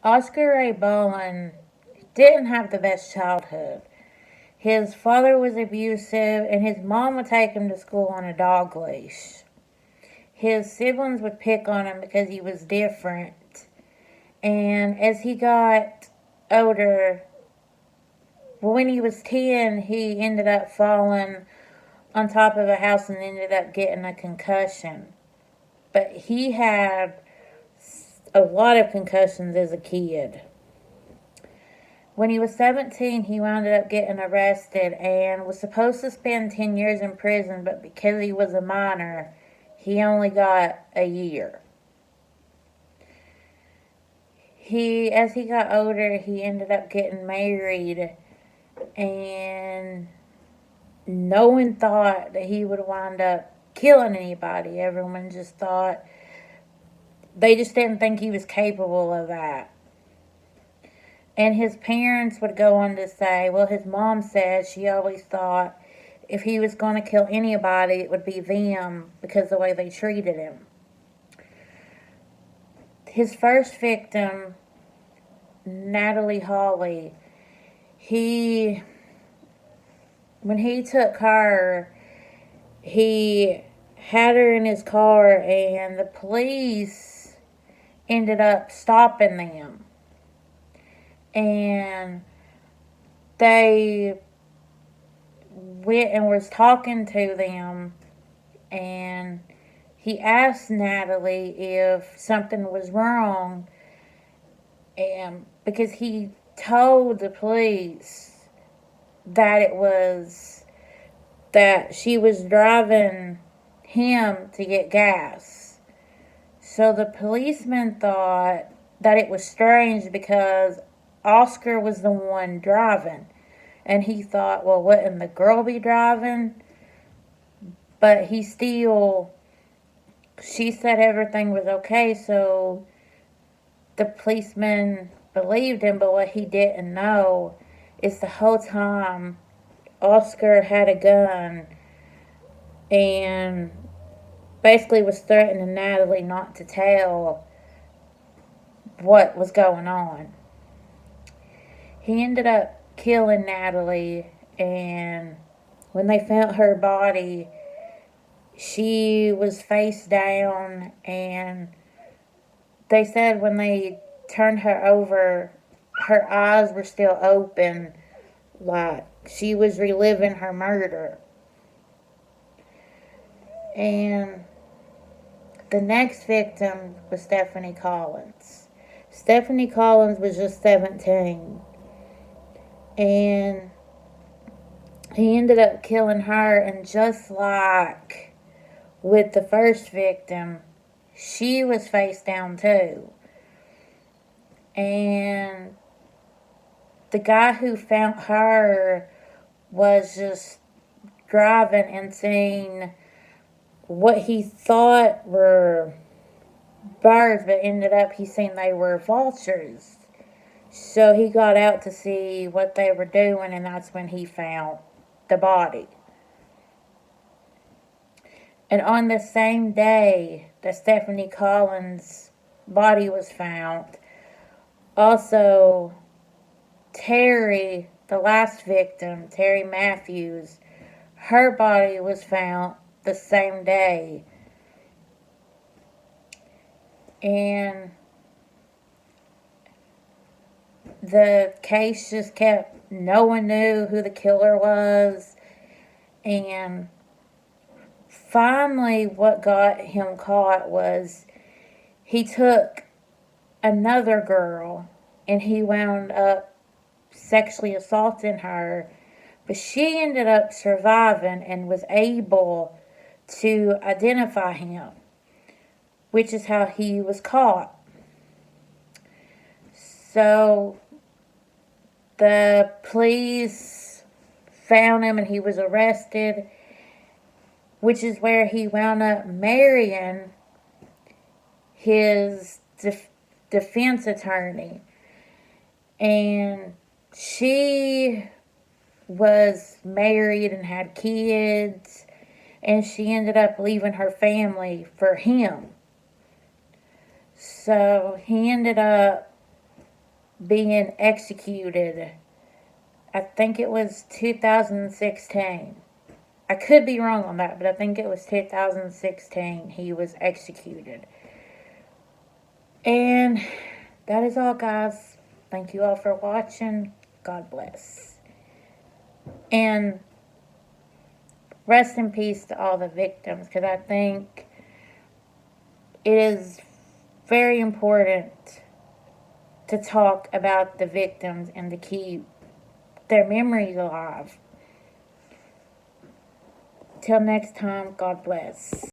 Oscar Ray Bolin didn't have the best childhood. His father was abusive, and his mom would take him to school on a dog leash. His siblings would pick on him because he was different. And as he got older, when he was 10, he ended up falling on top of a house and ended up getting a concussion. But he had a lot of concussions as a kid. When he was 17, he wound up getting arrested and was supposed to spend 10 years in prison, but because he was a minor, he only got a year. As he got older, he ended up getting married, and no one thought that he would wind up killing anybody. Everyone just thought, they just didn't think he was capable of that. And his parents would go on to say, well, his mom said she always thought if he was going to kill anybody, it would be them because of the way they treated him. His first victim, Natalie Hawley, when he took her, he had her in his car, and the police ended up stopping them. And they went and was talking to them, and he asked Natalie if something was wrong, and because he told the police that she was driving him to get gas. So the policeman thought that it was strange because Oscar was the one driving. And he thought, well, wouldn't the girl be driving? But she said everything was okay, so the policeman believed him. But what he didn't know is the whole time Oscar had a gun and basically was threatening Natalie not to tell what was going on. He ended up killing Natalie, and when they found her body, she was face down, and they said when they turned her over, her eyes were still open, like she was reliving her murder. And the next victim was Stephanie Collins. Stephanie Collins was just 17. And he ended up killing her, and just like with the first victim, she was face down too. And the guy who found her was just driving and seeing what he thought were birds, but ended up he seen they were vultures. So he got out to see what they were doing, and that's when he found the body. And on the same day that Stephanie Collins' body was found, also Terry, the last victim, Terry Matthews, her body was found the same day. And the case just kept, no one knew who the killer was. And finally, what got him caught was he took another girl and he wound up sexually assaulting her. But she ended up surviving and was able to identify him, which is how he was caught. So the police found him and he was arrested, which is where he wound up marrying his defense attorney. And she was married and had kids, and she ended up leaving her family for him. So he ended up being executed. I think it was 2016. I could be wrong on that, but I think it was 2016 he was executed. And that is all, guys. Thank you all for watching. God bless. And rest in peace to all the victims, because I think it is very important to talk about the victims and to keep their memories alive. Till next time, God bless.